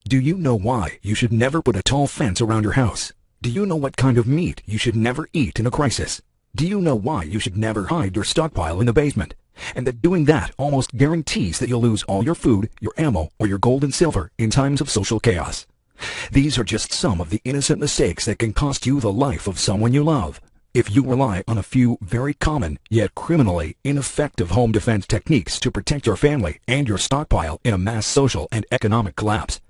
Do you know why you should never put a tall fence around your house? Do you know what kind of meat you should never eat in a crisis? Do you know why you should never hide your stockpile in the basement? And that doing that almost guarantees that you'll lose all your food, your ammo, or your gold and silver in times of social chaos. These are just some of the innocent mistakes that can cost you the life of someone you love. If you rely on a few very common, yet criminally ineffective home defense techniques to protect your family and your stockpile in a mass social and economic collapse.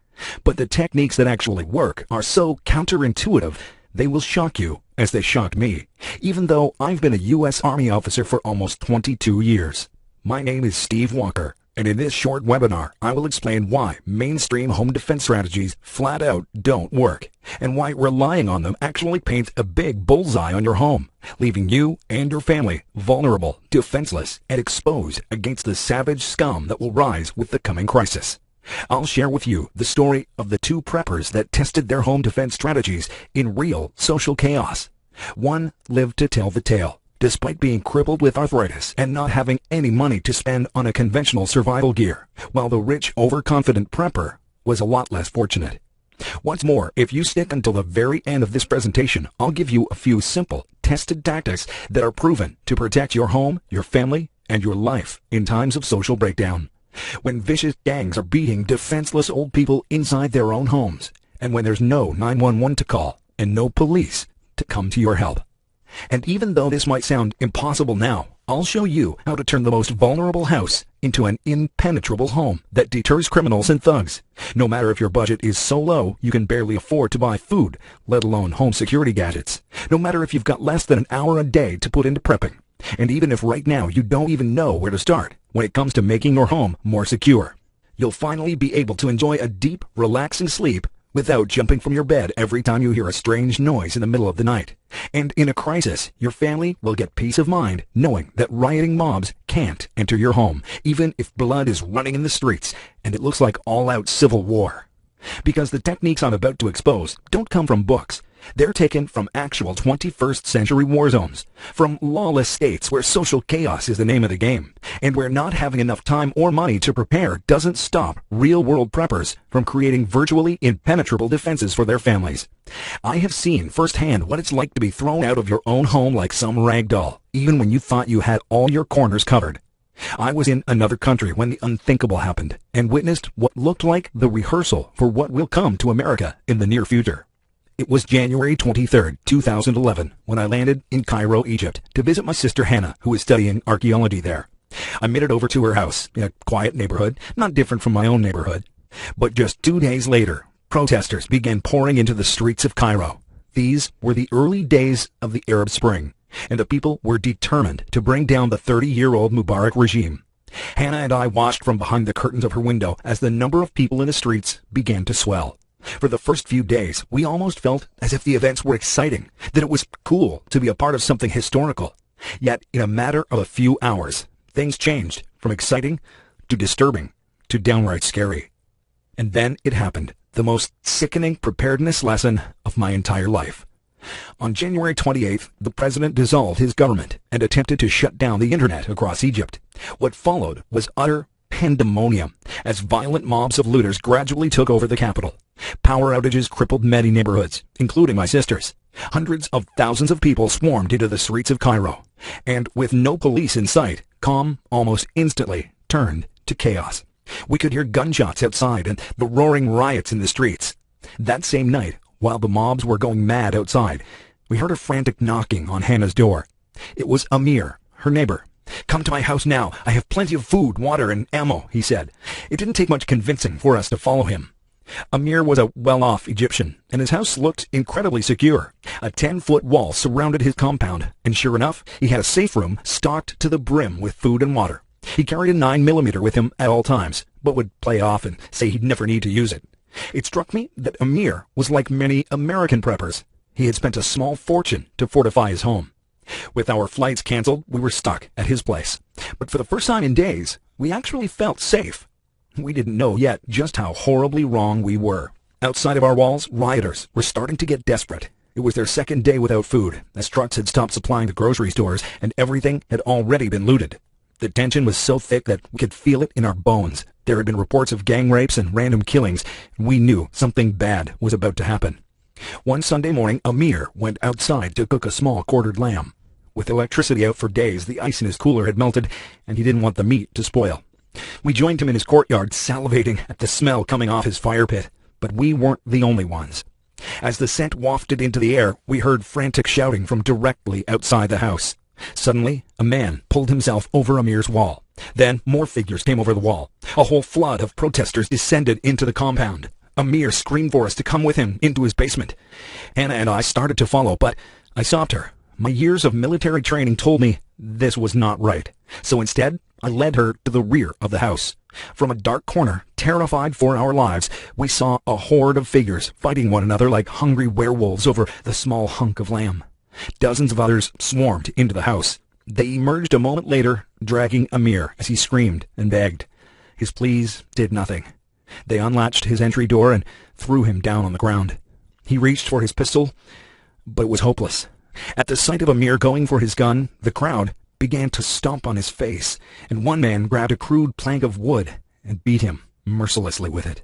But the techniques that actually work are so counterintuitive, they will shock you, as they shocked me, even though I've been a U.S. Army officer for almost 22 years. My name is Steve Walker, and in this short webinar, I will explain why mainstream home defense strategies flat out don't work, and why relying on them actually paints a big bullseye on your home, leaving you and your family vulnerable, defenseless, and exposed against the savage scum that will rise with the coming crisis. I'll share with you the story of the two preppers that tested their home defense strategies in real social chaos. One lived to tell the tale, despite being crippled with arthritis and not having any money to spend on a conventional survival gear, while the rich, overconfident prepper was a lot less fortunate. What's more, if you stick until the very end of this presentation, I'll give you a few simple, tested tactics that are proven to protect your home, your family, and your life in times of social breakdown. When vicious gangs are beating defenseless old people inside their own homes, and when there's no 911 to call and no police to come to your help. And even though this might sound impossible now, I'll show you how to turn the most vulnerable house into an impenetrable home that deters criminals and thugs. No matter if your budget is so low you can barely afford to buy food, let alone home security gadgets. No matter if you've got less than an hour a day to put into prepping. And even if right now you don't even know where to start when it comes to making your home more secure. You'll finally be able to enjoy a deep, relaxing sleep without jumping from your bed every time you hear a strange noise in the middle of the night. And in a crisis, your family will get peace of mind knowing that rioting mobs can't enter your home, even if blood is running in the streets and it looks like all-out civil war. Because the techniques I'm about to expose don't come from books. They're taken from actual 21st century war zones, from lawless states where social chaos is the name of the game, and where not having enough time or money to prepare doesn't stop real-world preppers from creating virtually impenetrable defenses for their families. I have seen firsthand what it's like to be thrown out of your own home like some rag doll, even when you thought you had all your corners covered. I was in another country when the unthinkable happened, and witnessed what looked like the rehearsal for what will come to America in the near future. It was January 23, 2011, when I landed in Cairo, Egypt, to visit my sister Hannah, who is studying archaeology there. I made it over to her house, in a quiet neighborhood, not different from my own neighborhood. But just 2 days later, protesters began pouring into the streets of Cairo. These were the early days of the Arab Spring, and the people were determined to bring down the 30-year-old Mubarak regime. Hannah and I watched from behind the curtains of her window as the number of people in the streets began to swell. For the first few days, we almost felt as if the events were exciting, that it was cool to be a part of something historical. Yet, in a matter of a few hours, things changed from exciting to disturbing to downright scary. And then it happened, the most sickening preparedness lesson of my entire life. On January 28th, the president dissolved his government and attempted to shut down the internet across Egypt. What followed was utter pandemonium as violent mobs of looters gradually took over the capital. Power outages crippled many neighborhoods, including my sister's. Hundreds of thousands of people swarmed into the streets of Cairo, and with no police in sight, calm almost instantly turned to chaos. We could hear gunshots outside and the roaring riots in the streets. That same night, while the mobs were going mad outside, we heard a frantic knocking on Hannah's door. It was Amir, her neighbor. "Come to my house now. I have plenty of food, water, and ammo," he said. It didn't take much convincing for us to follow him. Amir was a well-off Egyptian, and his house looked incredibly secure. A 10-foot wall surrounded his compound, and sure enough, he had a safe room stocked to the brim with food and water. He carried a 9mm with him at all times, but would play off and say he'd never need to use it. It struck me that Amir was like many American preppers. He had spent a small fortune to fortify his home. With our flights canceled, we were stuck at his place. But for the first time in days, we actually felt safe. We didn't know yet just how horribly wrong we were. Outside of our walls, rioters were starting to get desperate. It was their second day without food, as trucks had stopped supplying the grocery stores and everything had already been looted. The tension was so thick that we could feel it in our bones. There had been reports of gang rapes and random killings. We knew something bad was about to happen. One Sunday morning, Amir went outside to cook a small quartered lamb. With electricity out for days, the ice in his cooler had melted, and he didn't want the meat to spoil. We joined him in his courtyard, salivating at the smell coming off his fire pit. But we weren't the only ones. As the scent wafted into the air, we heard frantic shouting from directly outside the house. Suddenly, a man pulled himself over Amir's wall. Then more figures came over the wall. A whole flood of protesters descended into the compound. Amir screamed for us to come with him into his basement. Hannah and I started to follow, but I stopped her. My years of military training told me this was not right. So instead, I led her to the rear of the house. From a dark corner, terrified for our lives, we saw a horde of figures fighting one another like hungry werewolves over the small hunk of lamb. Dozens of others swarmed into the house. They emerged a moment later, dragging Amir as he screamed and begged. His pleas did nothing. They unlatched his entry door and threw him down on the ground. He reached for his pistol, but it was hopeless. At the sight of Amir going for his gun, the crowd began to stomp on his face, and one man grabbed a crude plank of wood and beat him mercilessly with it.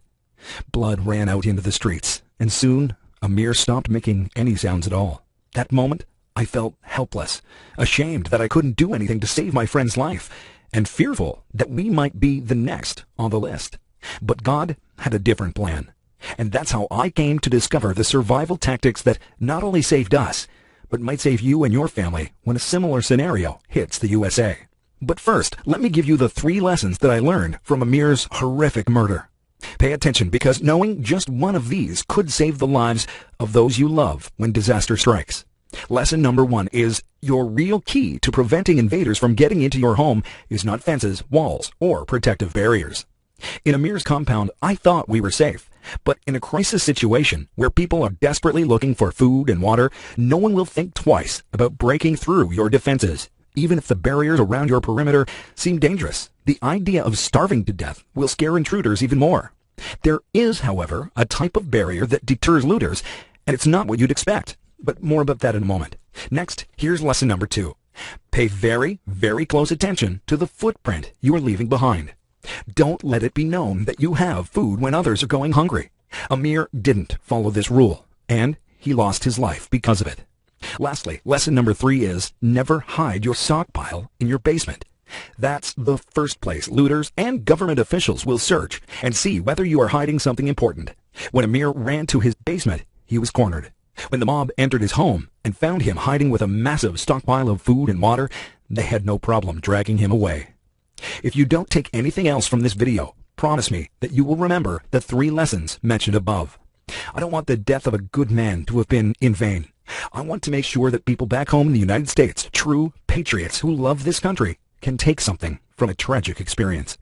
Blood ran out into the streets, and soon Amir stopped making any sounds at all. That moment, I felt helpless, ashamed that I couldn't do anything to save my friend's life, and fearful that we might be the next on the list. But God had a different plan, and that's how I came to discover the survival tactics that not only saved us, but might save you and your family when a similar scenario hits the USA. But first, let me give you the 3 lessons that I learned from Amir's horrific murder. Pay attention, because knowing just one of these could save the lives of those you love when disaster strikes. Lesson number 1 is your real key to preventing invaders from getting into your home is not fences, walls, or protective barriers. In Amir's compound, I thought we were safe. But in a crisis situation where people are desperately looking for food and water, no one will think twice about breaking through your defenses. Even if the barriers around your perimeter seem dangerous, the idea of starving to death will scare intruders even more. There is, however, a type of barrier that deters looters, and it's not what you'd expect. But more about that in a moment. Next, here's lesson number 2. Pay very, very close attention to the footprint you are leaving behind. Don't let it be known that you have food when others are going hungry. Amir didn't follow this rule, and he lost his life because of it. Lastly, lesson number 3 is never hide your stockpile in your basement. That's the first place looters and government officials will search and see whether you are hiding something important. When Amir ran to his basement, he was cornered. When the mob entered his home and found him hiding with a massive stockpile of food and water, they had no problem dragging him away. If you don't take anything else from this video, promise me that you will remember the 3 lessons mentioned above. I don't want the death of a good man to have been in vain. I want to make sure that people back home in the United States, true patriots who love this country, can take something from a tragic experience.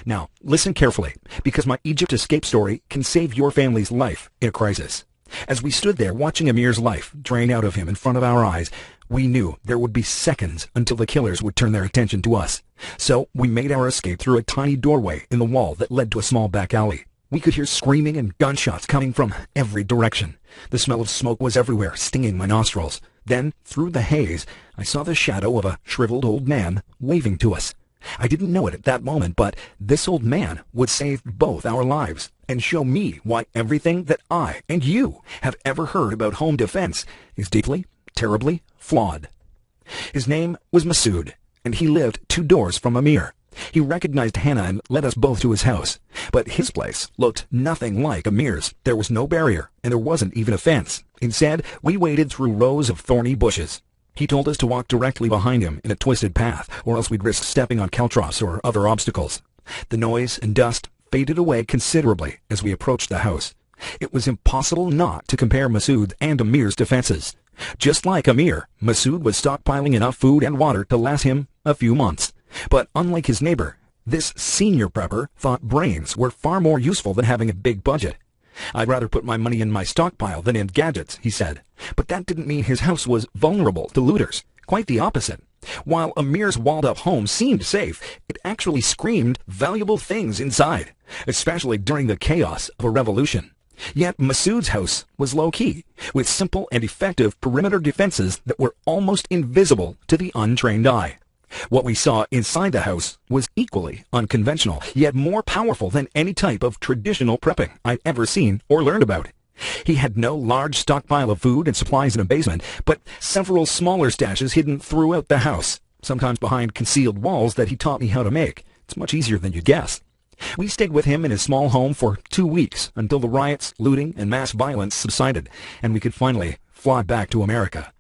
Now, listen carefully, because my Egypt escape story can save your family's life in a crisis. As we stood there watching Amir's life drain out of him in front of our eyes, we knew there would be seconds until the killers would turn their attention to us. So we made our escape through a tiny doorway in the wall that led to a small back alley. We could hear screaming and gunshots coming from every direction. The smell of smoke was everywhere, stinging my nostrils. Then, through the haze, I saw the shadow of a shriveled old man waving to us. I didn't know it at that moment, but this old man would save both our lives and show me why everything that I and you have ever heard about home defense is deeply, terribly flawed. His name was Masood, and he lived 2 doors from Amir. He recognized Hannah and led us both to his house. But his place looked nothing like Amir's. There was no barrier, and there wasn't even a fence. Instead, we waded through rows of thorny bushes. He told us to walk directly behind him in a twisted path, or else we'd risk stepping on caltrops or other obstacles. The noise and dust faded away considerably as we approached the house. It was impossible not to compare Masood and Amir's defenses. Just like Amir, Masood was stockpiling enough food and water to last him a few months. But unlike his neighbor, this senior prepper thought brains were far more useful than having a big budget. "I'd rather put my money in my stockpile than in gadgets," he said. But that didn't mean his house was vulnerable to looters. Quite the opposite. While Amir's walled-up home seemed safe, it actually screamed valuable things inside, especially during the chaos of a revolution. Yet Masood's house was low-key, with simple and effective perimeter defenses that were almost invisible to the untrained eye. What we saw inside the house was equally unconventional, yet more powerful than any type of traditional prepping I'd ever seen or learned about. He had no large stockpile of food and supplies in a basement, but several smaller stashes hidden throughout the house, sometimes behind concealed walls that he taught me how to make. It's much easier than you'd guess. We stayed with him in his small home for 2 weeks until the riots, looting, and mass violence subsided, and we could finally fly back to America.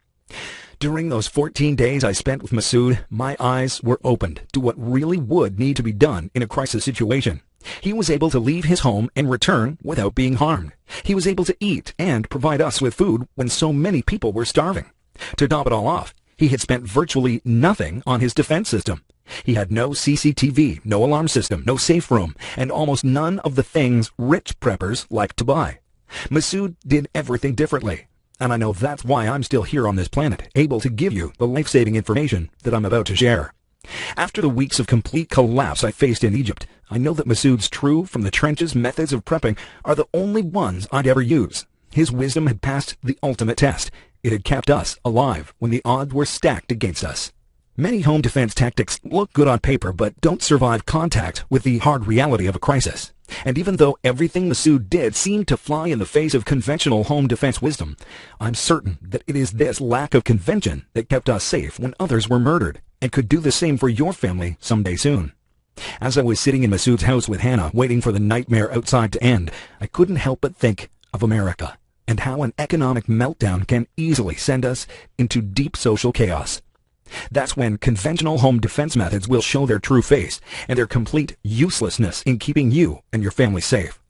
During those 14 days I spent with Masood, my eyes were opened to what really would need to be done in a crisis situation. He was able to leave his home and return without being harmed. He was able to eat and provide us with food when so many people were starving. To top it all off, he had spent virtually nothing on his defense system. He had no CCTV, no alarm system, no safe room, and almost none of the things rich preppers like to buy. Masood did everything differently, and I know that's why I'm still here on this planet, able to give you the life-saving information that I'm about to share. After the weeks of complete collapse I faced in Egypt, I know that Masood's true from the trenches methods of prepping are the only ones I'd ever use. His wisdom had passed the ultimate test. It had kept us alive when the odds were stacked against us. Many home defense tactics look good on paper but don't survive contact with the hard reality of a crisis. And even though everything Masood did seemed to fly in the face of conventional home defense wisdom, I'm certain that it is this lack of convention that kept us safe when others were murdered, and could do the same for your family someday soon. As I was sitting in Masood's house with Hannah, waiting for the nightmare outside to end, I couldn't help but think of America, and how an economic meltdown can easily send us into deep social chaos. That's when conventional home defense methods will show their true face and their complete uselessness in keeping you and your family safe.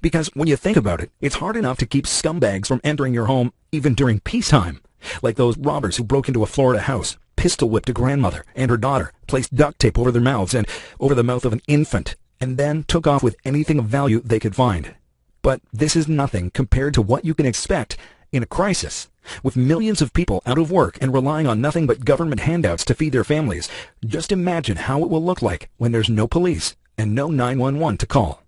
Because when you think about it, it's hard enough to keep scumbags from entering your home even during peacetime, like those robbers who broke into a Florida house, pistol-whipped a grandmother and her daughter, placed duct tape over their mouths and over the mouth of an infant, and then took off with anything of value they could find. But this is nothing compared to what you can expect in a crisis. With millions of people out of work and relying on nothing but government handouts to feed their families, just imagine how it will look like when there's no police and no 911 to call.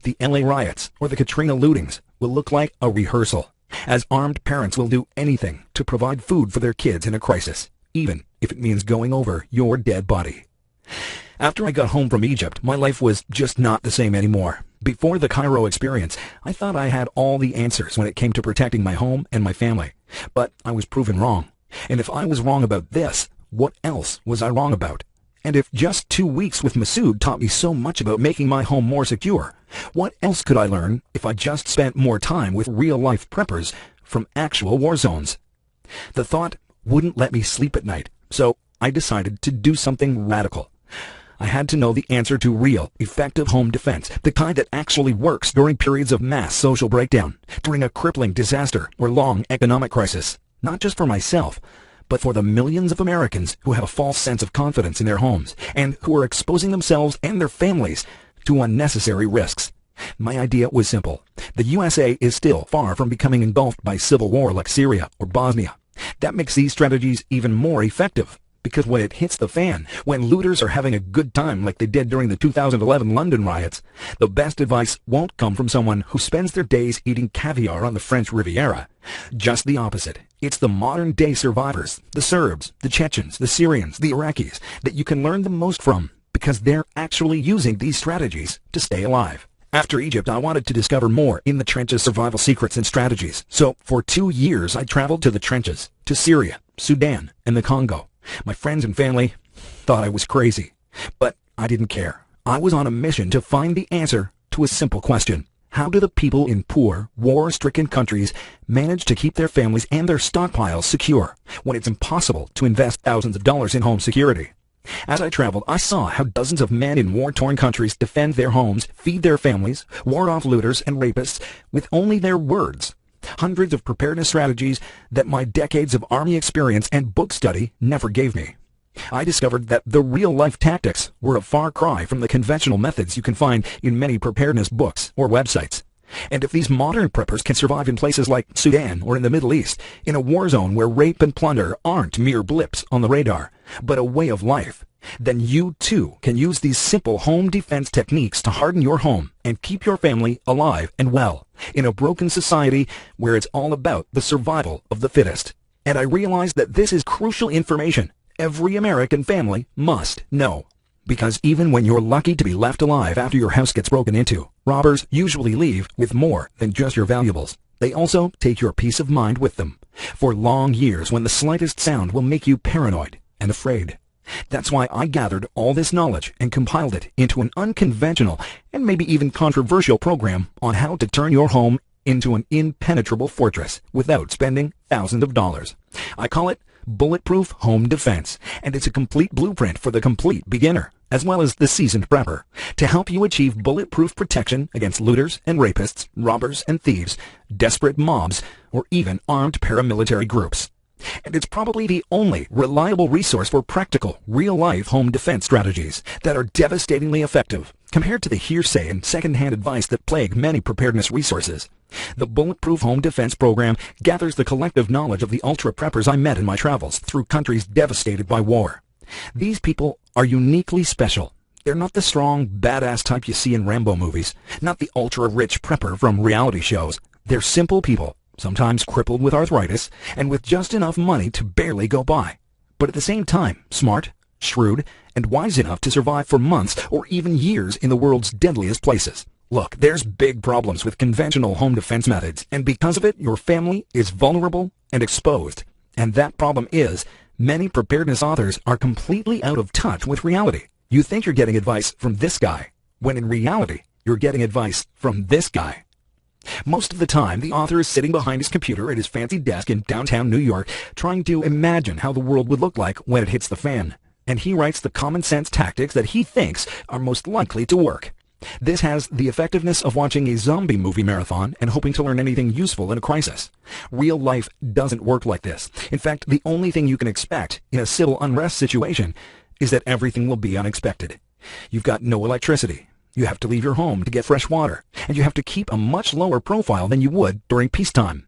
The LA riots or the Katrina lootings will look like a rehearsal, as armed parents will do anything to provide food for their kids in a crisis, even if it means going over your dead body. After I got home from Egypt, my life was just not the same anymore. Before the Cairo experience, I thought I had all the answers when it came to protecting my home and my family. But I was proven wrong. And if I was wrong about this, what else was I wrong about? And if just 2 weeks with Masood taught me so much about making my home more secure, what else could I learn if I just spent more time with real-life preppers from actual war zones? The thought wouldn't let me sleep at night, so I decided to do something radical. I had to know the answer to real, effective home defense, the kind that actually works during periods of mass social breakdown, during a crippling disaster or long economic crisis, not just for myself, but for the millions of Americans who have a false sense of confidence in their homes and who are exposing themselves and their families to unnecessary risks. My idea was simple. The USA is still far from becoming engulfed by civil war like Syria or Bosnia. That makes these strategies even more effective. Because when it hits the fan, when looters are having a good time like they did during the 2011 London riots, the best advice won't come from someone who spends their days eating caviar on the French Riviera. Just the opposite. It's the modern-day survivors, the Serbs, the Chechens, the Syrians, the Iraqis, that you can learn the most from, because they're actually using these strategies to stay alive. After Egypt, I wanted to discover more in the trenches survival secrets and strategies. So, for 2 years, I traveled to the trenches, to Syria, Sudan, and the Congo. My friends and family thought I was crazy, but I didn't care. I was on a mission to find the answer to a simple question. How do the people in poor, war-stricken countries manage to keep their families and their stockpiles secure when it's impossible to invest thousands of dollars in home security? As I traveled, I saw how dozens of men in war-torn countries defend their homes, feed their families, ward off looters and rapists with only their words. Hundreds of preparedness strategies that my decades of army experience and book study never gave me. I discovered that the real-life tactics were a far cry from the conventional methods you can find in many preparedness books or websites. And if these modern preppers can survive in places like Sudan or in the Middle East, in a war zone where rape and plunder aren't mere blips on the radar, but a way of life, then you too can use these simple home defense techniques to harden your home and keep your family alive and well in a broken society where it's all about the survival of the fittest. And I realized that this is crucial information, every American family must know. Because even when you're lucky to be left alive after your house gets broken into, robbers usually leave with more than just your valuables. They also take your peace of mind with them for long years, when the slightest sound will make you paranoid and afraid. That's why I gathered all this knowledge and compiled it into an unconventional and maybe even controversial program on how to turn your home into an impenetrable fortress without spending thousands of dollars. I call it Bulletproof Home Defense, and it's a complete blueprint for the complete beginner, as well as the seasoned prepper, to help you achieve bulletproof protection against looters and rapists, robbers and thieves, desperate mobs, or even armed paramilitary groups. And it's probably the only reliable resource for practical, real-life home defense strategies that are devastatingly effective compared to the hearsay and second-hand advice that plague many preparedness resources. The Bulletproof Home Defense Program gathers the collective knowledge of the ultra-preppers I met in my travels through countries devastated by war. These people are uniquely special. They're not the strong, badass type you see in Rambo movies, not the ultra-rich prepper from reality shows. They're simple people, sometimes crippled with arthritis, and with just enough money to barely go by, but at the same time smart, shrewd, and wise enough to survive for months or even years in the world's deadliest places. Look, there's big problems with conventional home defense methods, and because of it, your family is vulnerable and exposed. And that problem is, many preparedness authors are completely out of touch with reality. You think you're getting advice from this guy, when in reality, you're getting advice from this guy. Most of the time, the author is sitting behind his computer at his fancy desk in downtown New York, trying to imagine how the world would look like when it hits the fan. And he writes the common sense tactics that he thinks are most likely to work. This has the effectiveness of watching a zombie movie marathon and hoping to learn anything useful in a crisis. Real life doesn't work like this. In fact, the only thing you can expect in a civil unrest situation is that everything will be unexpected. You've got no electricity. You have to leave your home to get fresh water, and you have to keep a much lower profile than you would during peacetime.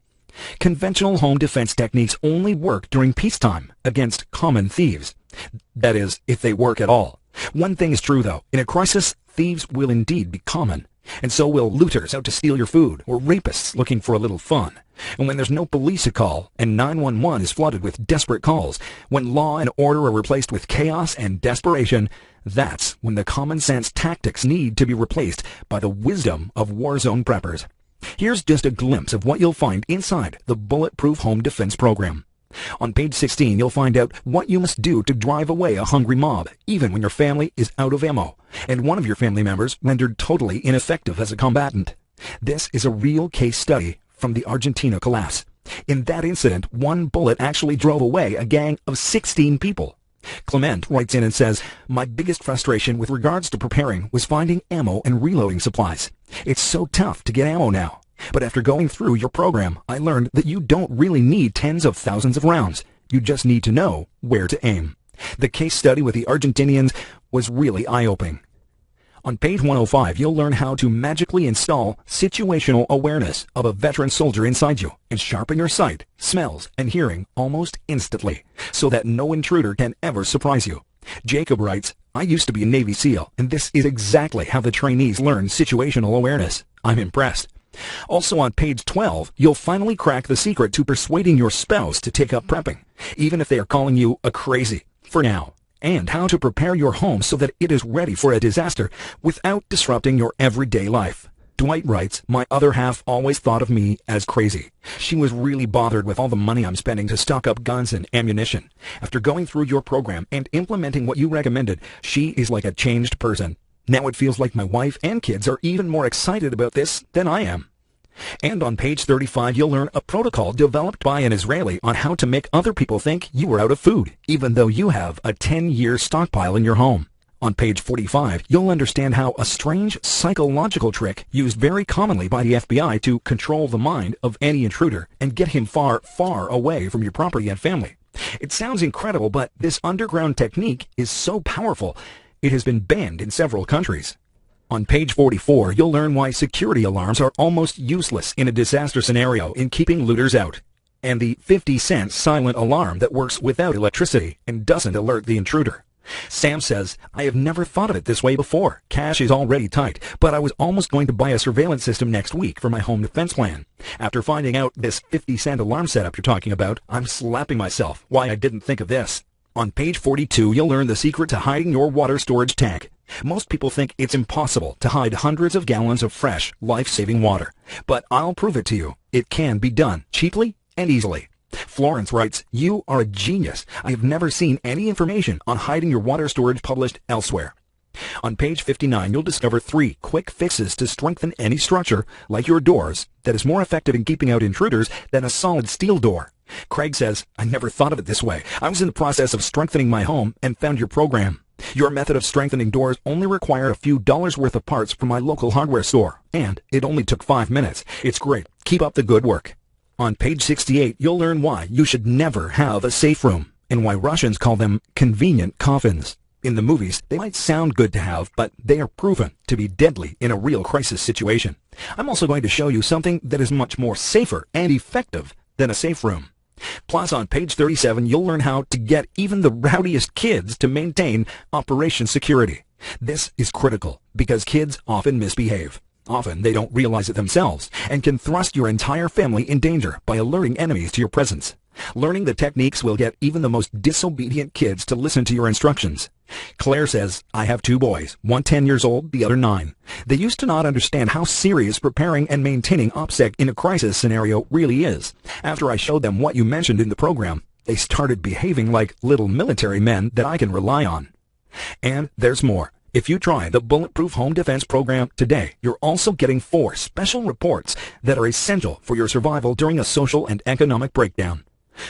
Conventional home defense techniques only work during peacetime against common thieves. That is, if they work at all. One thing is true, though. In a crisis, thieves will indeed be common, and so will looters out to steal your food, or rapists looking for a little fun. And when there's no police to call, and 911 is flooded with desperate calls, when law and order are replaced with chaos and desperation, that's when the common sense tactics need to be replaced by the wisdom of war zone preppers. Here's just a glimpse of what you'll find inside the Bulletproof Home Defense Program. On page 16, you'll find out what you must do to drive away a hungry mob, even when your family is out of ammo, and one of your family members rendered totally ineffective as a combatant. This is a real case study from the Argentina collapse. In that incident, one bullet actually drove away a gang of 16 people. Clement writes in and says, "My biggest frustration with regards to preparing was finding ammo and reloading supplies. It's so tough to get ammo now. But after going through your program, I learned that you don't really need tens of thousands of rounds. You just need to know where to aim." The case study with the Argentinians was really eye-opening. On page 105, you'll learn how to magically install situational awareness of a veteran soldier inside you and sharpen your sight, smells, and hearing almost instantly so that no intruder can ever surprise you. Jacob writes, "I used to be a Navy SEAL, and this is exactly how the trainees learn situational awareness. I'm impressed." Also on page 12, you'll finally crack the secret to persuading your spouse to take up prepping, even if they are calling you a crazy, for now, and how to prepare your home so that it is ready for a disaster without disrupting your everyday life. Dwight writes, "My other half always thought of me as crazy. She was really bothered with all the money I'm spending to stock up guns and ammunition. After going through your program and implementing what you recommended, she is like a changed person. Now it feels like my wife and kids are even more excited about this than I am." And on page 35, you'll learn a protocol developed by an Israeli on how to make other people think you are out of food, even though you have a 10-year stockpile in your home. On page 45, you'll understand how a strange psychological trick used very commonly by the FBI to control the mind of any intruder and get him far, far away from your property and family. It sounds incredible, but this underground technique is so powerful, it has been banned in several countries. On page 44, you'll learn why security alarms are almost useless in a disaster scenario in keeping looters out, and the 50-cent silent alarm that works without electricity and doesn't alert the intruder. Sam says, "I have never thought of it this way before. Cash is already tight, but I was almost going to buy a surveillance system next week for my home defense plan. After finding out this 50-cent alarm setup you're talking about, I'm slapping myself why I didn't think of this." On page 42, you'll learn the secret to hiding your water storage tank. Most people think it's impossible to hide hundreds of gallons of fresh, life-saving water. But I'll prove it to you. It can be done cheaply and easily. Florence writes, "You are a genius. I have never seen any information on hiding your water storage published elsewhere." On page 59, you'll discover 3 quick fixes to strengthen any structure, like your doors, that is more effective in keeping out intruders than a solid steel door. Craig says, "I never thought of it this way. I was in the process of strengthening my home and found your program. Your method of strengthening doors only required a few dollars worth of parts from my local hardware store, and it only took 5 minutes. It's great. Keep up the good work." On page 68, you'll learn why you should never have a safe room, and why Russians call them convenient coffins. In the movies, they might sound good to have, but they are proven to be deadly in a real crisis situation. I'm also going to show you something that is much more safer and effective than a safe room. Plus, on page 37, you'll learn how to get even the rowdiest kids to maintain Operation Security. This is critical because kids often misbehave. Often they don't realize it themselves and can thrust your entire family in danger by alerting enemies to your presence. Learning the techniques will get even the most disobedient kids to listen to your instructions. Claire says, "I have 2 boys, one 10 years old, the other 9. They used to not understand how serious preparing and maintaining OPSEC in a crisis scenario really is. After I showed them what you mentioned in the program, they started behaving like little military men that I can rely on." And there's more. If you try the Bulletproof Home Defense Program today, you're also getting 4 special reports that are essential for your survival during a social and economic breakdown.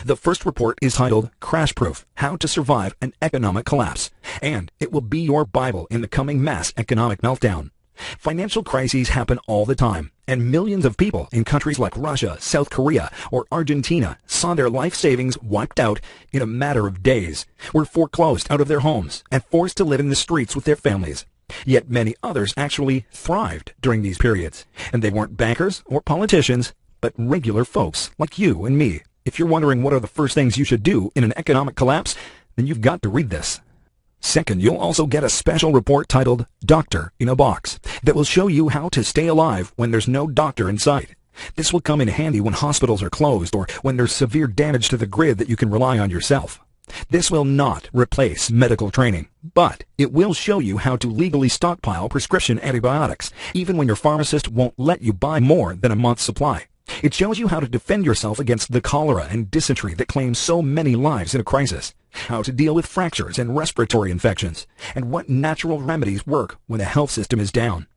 The first report is titled Crash Proof: How to Survive an Economic Collapse, and it will be your Bible in the coming mass economic meltdown. Financial crises happen all the time, and millions of people in countries like Russia, South Korea, or Argentina saw their life savings wiped out in a matter of days, were foreclosed out of their homes, and forced to live in the streets with their families. Yet many others actually thrived during these periods, and they weren't bankers or politicians, but regular folks like you and me. If you're wondering what are the first things you should do in an economic collapse, then you've got to read this. Second, you'll also get a special report titled Doctor in a Box that will show you how to stay alive when there's no doctor in sight. This will come in handy when hospitals are closed or when there's severe damage to the grid that you can rely on yourself. This will not replace medical training, but it will show you how to legally stockpile prescription antibiotics, even when your pharmacist won't let you buy more than a month's supply. It shows you how to defend yourself against the cholera and dysentery that claim so many lives in a crisis, how to deal with fractures and respiratory infections, and what natural remedies work when the health system is down.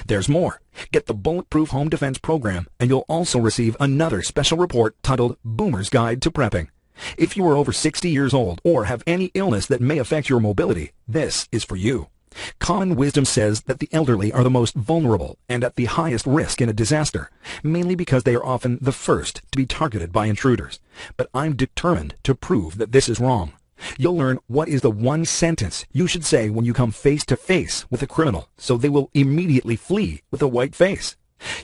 There's more. Get the Bulletproof Home Defense Program, and you'll also receive another special report titled Boomer's Guide to Prepping. If you are over 60 years old or have any illness that may affect your mobility, this is for you. Common wisdom says that the elderly are the most vulnerable and at the highest risk in a disaster, mainly because they are often the first to be targeted by intruders. But I'm determined to prove that this is wrong. You'll learn what is the one sentence you should say when you come face to face with a criminal, so they will immediately flee with a white face.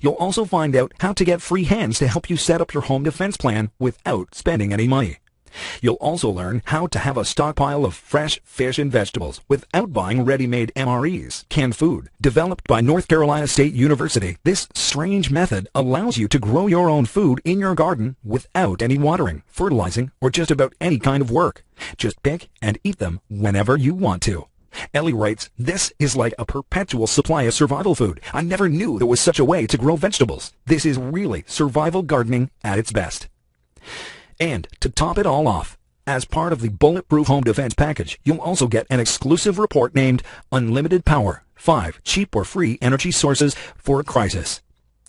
You'll also find out how to get free hands to help you set up your home defense plan without spending any money. You'll also learn how to have a stockpile of fresh fish and vegetables without buying ready-made MREs, canned food. Developed by North Carolina State University, this strange method allows you to grow your own food in your garden without any watering, fertilizing, or just about any kind of work. Just pick and eat them whenever you want to. Ellie writes, "This is like a perpetual supply of survival food. I never knew there was such a way to grow vegetables. This is really survival gardening at its best." And to top it all off, as part of the Bulletproof Home Defense Package, you'll also get an exclusive report named Unlimited Power: 5 Cheap or Free Energy Sources for a Crisis.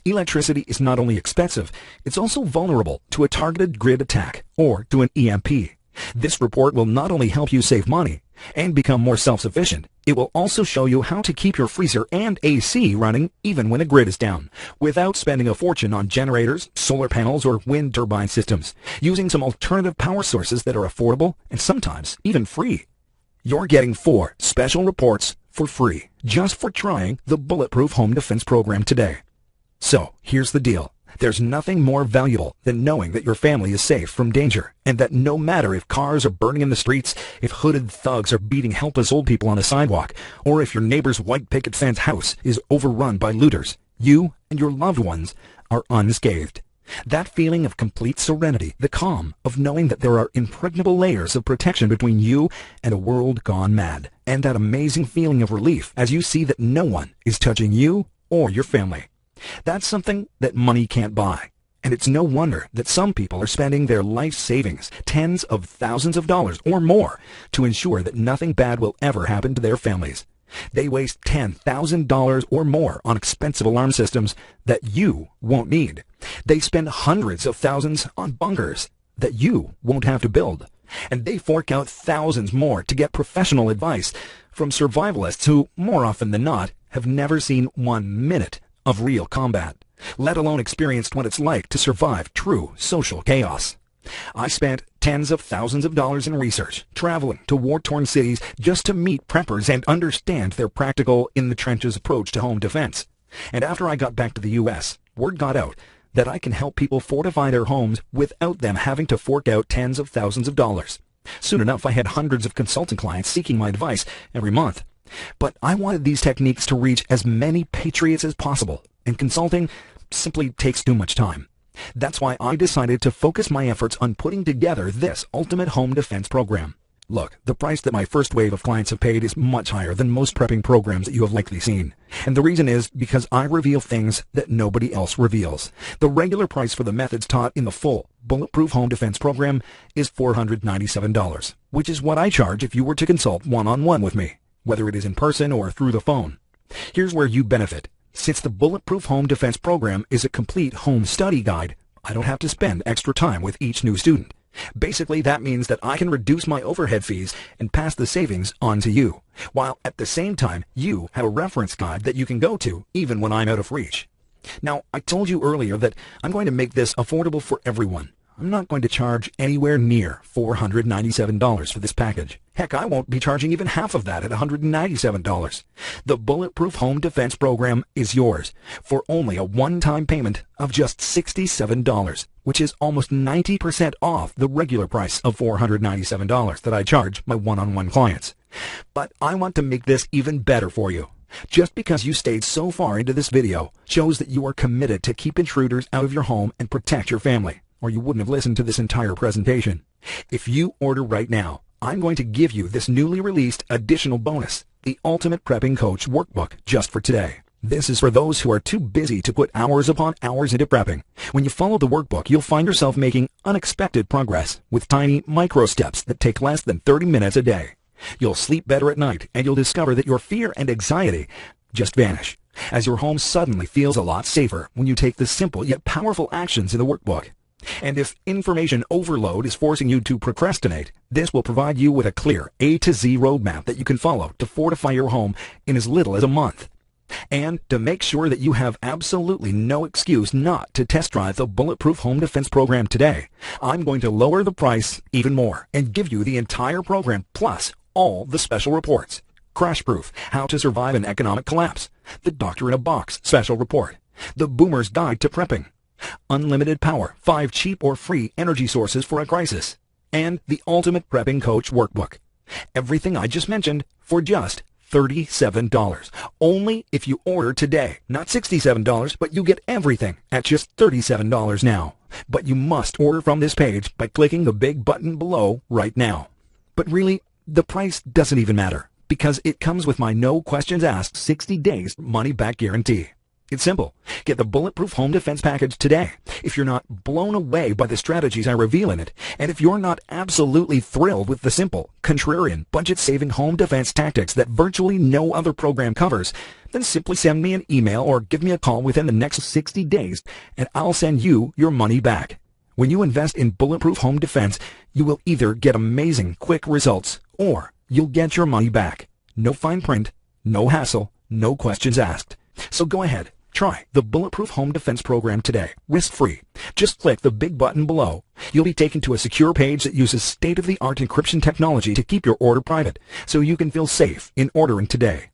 Electricity is not only expensive, it's also vulnerable to a targeted grid attack or to an EMP. This report will not only help you save money and become more self-sufficient, it will also show you how to keep your freezer and AC running even when a grid is down, without spending a fortune on generators, solar panels, or wind turbine systems, using some alternative power sources that are affordable and sometimes even free. You're getting 4 special reports for free, just for trying the Bulletproof Home Defense Program today. So, here's the deal. There's nothing more valuable than knowing that your family is safe from danger, and that no matter if cars are burning in the streets, if hooded thugs are beating helpless old people on the sidewalk, or if your neighbor's white picket fence house is overrun by looters, you and your loved ones are unscathed. That feeling of complete serenity, the calm of knowing that there are impregnable layers of protection between you and a world gone mad. And that amazing feeling of relief as you see that no one is touching you or your family. That's something that money can't buy. And it's no wonder that some people are spending their life savings, tens of thousands of dollars or more, to ensure that nothing bad will ever happen to their families. They waste $10,000 or more on expensive alarm systems that you won't need. They spend hundreds of thousands on bunkers that you won't have to build. And they fork out thousands more to get professional advice from survivalists who, more often than not, have never seen 1 minute of real combat, let alone experienced what it's like to survive true social chaos. I spent tens of thousands of dollars in research, traveling to war-torn cities just to meet preppers and understand their practical, in-the-trenches approach to home defense. And after I got back to the U.S., word got out that I can help people fortify their homes without them having to fork out tens of thousands of dollars. Soon enough, I had hundreds of consulting clients seeking my advice every month. But I wanted these techniques to reach as many patriots as possible, and consulting simply takes too much time. That's why I decided to focus my efforts on putting together this ultimate home defense program. Look, the price that my first wave of clients have paid is much higher than most prepping programs that you have likely seen. And the reason is because I reveal things that nobody else reveals. The regular price for the methods taught in the full Bulletproof Home Defense program is $497, which is what I charge if you were to consult one-on-one with me, whether it is in person or through the phone. Here's where you benefit. Since the Bulletproof Home Defense program is a complete home study guide, I don't have to spend extra time with each new student. Basically, that means that I can reduce my overhead fees and pass the savings on to you, while at the same time, you have a reference guide that you can go to even when I'm out of reach. Now, I told you earlier that I'm going to make this affordable for everyone. I'm not going to charge anywhere near $497 for this package. Heck, I won't be charging even half of that at $197. The Bulletproof Home Defense program is yours for only a one-time payment of just $67, which is almost 90% off the regular price of $497 that I charge my one-on-one clients. But I want to make this even better for you. Just because you stayed so far into this video shows that you are committed to keep intruders out of your home and protect your family, or you wouldn't have listened to this entire presentation. If you order right now, I'm going to give you this newly released additional bonus, the Ultimate Prepping Coach Workbook, just for today. This is for those who are too busy to put hours upon hours into prepping. When you follow the workbook, you'll find yourself making unexpected progress with tiny micro steps that take less than 30 minutes a day. You'll sleep better at night, and you'll discover that your fear and anxiety just vanish, as your home suddenly feels a lot safer when you take the simple yet powerful actions in the workbook. And if information overload is forcing you to procrastinate, this will provide you with a clear A to Z roadmap that you can follow to fortify your home in as little as a month. And to make sure that you have absolutely no excuse not to test drive the Bulletproof Home Defense program today, I'm going to lower the price even more and give you the entire program plus all the special reports. Crash Proof, How to Survive an Economic Collapse, the Doctor in a Box special report, the Boomer's Guide to Prepping, Unlimited Power, 5 cheap or free energy sources for a crisis, and the Ultimate Prepping Coach Workbook. Everything I just mentioned for just $37. Only if you order today. Not $67, but you get everything at just $37 now. But you must order from this page by clicking the big button below right now. But really, the price doesn't even matter, because it comes with my no questions asked 60 days money-back guarantee. It's simple. Get the Bulletproof Home Defense package today. If you're not blown away by the strategies I reveal in it, and if you're not absolutely thrilled with the simple, contrarian, budget-saving home defense tactics that virtually no other program covers, then simply send me an email or give me a call within the next 60 days, and I'll send you your money back. When you invest in Bulletproof Home Defense, you will either get amazing, quick results, or you'll get your money back. No fine print, no hassle, no questions asked. So go ahead. Try the Bulletproof Home Defense program today, risk-free. Just click the big button below. You'll be taken to a secure page that uses state-of-the-art encryption technology to keep your order private, so you can feel safe in ordering today.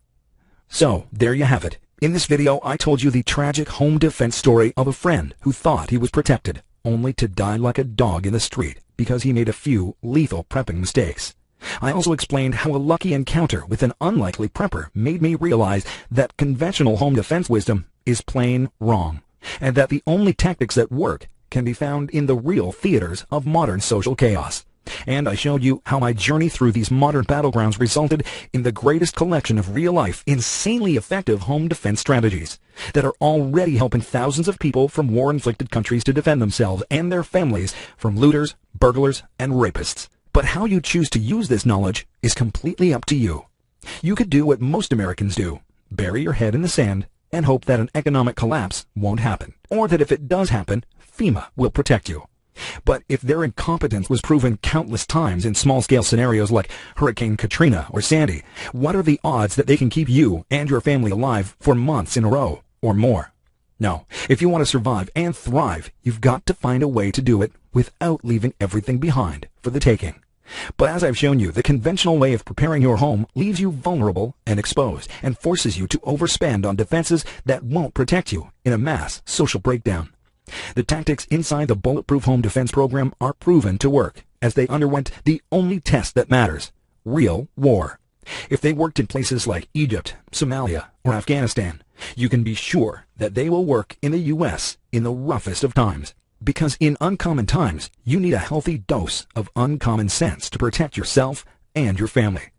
So, there you have it. In this video, I told you the tragic home defense story of a friend who thought he was protected, only to die like a dog in the street because he made a few lethal prepping mistakes. I also explained how a lucky encounter with an unlikely prepper made me realize that conventional home defense wisdom is plain wrong, and that the only tactics that work can be found in the real theaters of modern social chaos. And I showed you how my journey through these modern battlegrounds resulted in the greatest collection of real-life, insanely effective home defense strategies that are already helping thousands of people from war-inflicted countries to defend themselves and their families from looters, burglars, and rapists. But how you choose to use this knowledge is completely up to you. You could do what most Americans do: bury your head in the sand and hope that an economic collapse won't happen, or that if it does happen, FEMA will protect you. But if their incompetence was proven countless times in small-scale scenarios like Hurricane Katrina or Sandy, what are the odds that they can keep you and your family alive for months in a row or more? No, if you want to survive and thrive, you've got to find a way to do it without leaving everything behind for the taking. But as I've shown you, the conventional way of preparing your home leaves you vulnerable and exposed and forces you to overspend on defenses that won't protect you in a mass social breakdown. The tactics inside the Bulletproof Home Defense Program are proven to work, as they underwent the only test that matters: real war. If they worked in places like Egypt, Somalia, or Afghanistan, you can be sure that they will work in the U.S. in the roughest of times. Because in uncommon times, you need a healthy dose of uncommon sense to protect yourself and your family.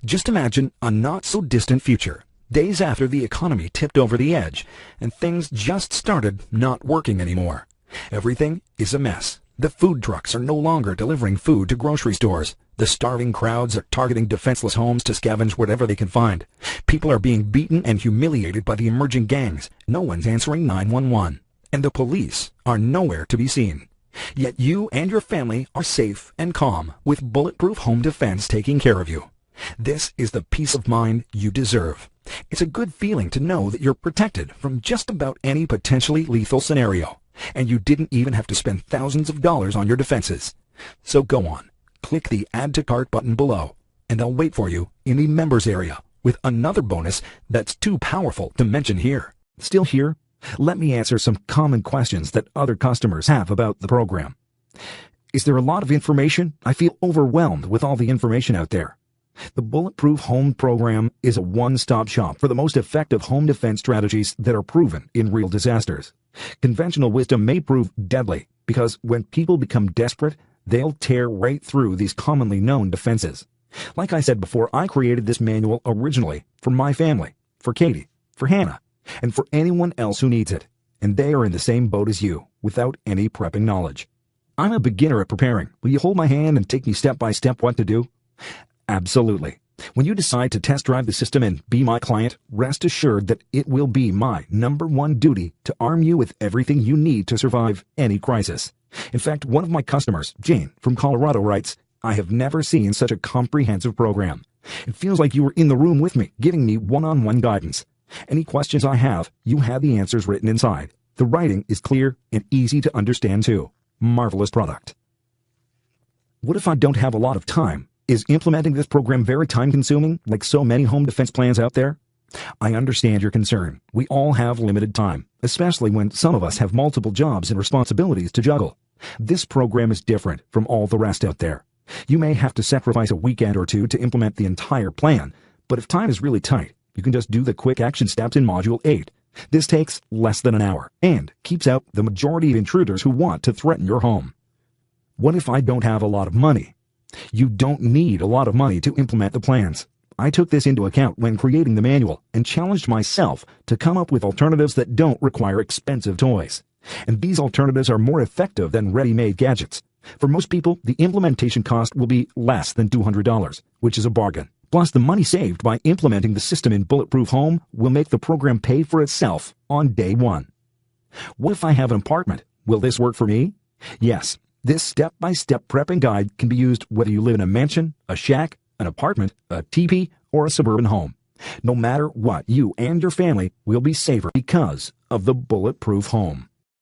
Just imagine a not-so-distant future, days after the economy tipped over the edge, and things just started not working anymore. Everything is a mess. The food trucks are no longer delivering food to grocery stores. The starving crowds are targeting defenseless homes to scavenge whatever they can find. People are being beaten and humiliated by the emerging gangs. No one's answering 911. And the police are nowhere to be seen. Yet you and your family are safe and calm, with Bulletproof Home Defense taking care of you. This is the peace of mind you deserve. It's a good feeling to know that you're protected from just about any potentially lethal scenario, and you didn't even have to spend thousands of dollars on your defenses. So go on, click the Add to Cart button below, and I'll wait for you in the members area with another bonus that's too powerful to mention here. Still here? Let me answer some common questions that other customers have about the program. Is there a lot of information? I feel overwhelmed with all the information out there. The Bulletproof Home Program is a one-stop shop for the most effective home defense strategies that are proven in real disasters. Conventional wisdom may prove deadly because when people become desperate, they'll tear right through these commonly known defenses. Like I said before, I created this manual originally for my family, for Katie, for Hannah, and for anyone else who needs it. And they are in the same boat as you, without any prepping knowledge. I'm a beginner at preparing. Will you hold my hand and take me step by step what to do? Absolutely. When you decide to test drive the system and be my client, rest assured that it will be my #1 duty to arm you with everything you need to survive any crisis. In fact, one of my customers, Jane from Colorado, writes, "I have never seen such a comprehensive program. It feels like you were in the room with me, giving me one-on-one guidance. Any questions I have, you have the answers written inside. The writing is clear and easy to understand too. Marvelous product." What if I don't have a lot of time? Is implementing this program very time-consuming, like so many home defense plans out there? I understand your concern. We all have limited time, especially when some of us have multiple jobs and responsibilities to juggle. This program is different from all the rest out there. You may have to sacrifice a weekend or two to implement the entire plan, but if time is really tight, you can just do the quick action steps in Module 8. This takes less than an hour and keeps out the majority of intruders who want to threaten your home. What if I don't have a lot of money? You don't need a lot of money to implement the plans. I took this into account when creating the manual and challenged myself to come up with alternatives that don't require expensive toys. And these alternatives are more effective than ready-made gadgets. For most people, the implementation cost will be less than $200, which is a bargain. Plus, the money saved by implementing the system in Bulletproof Home will make the program pay for itself on day one. What if I have an apartment? Will this work for me? Yes. This step-by-step prepping guide can be used whether you live in a mansion, a shack, an apartment, a teepee, or a suburban home. No matter what, you and your family will be safer because of the Bulletproof Home.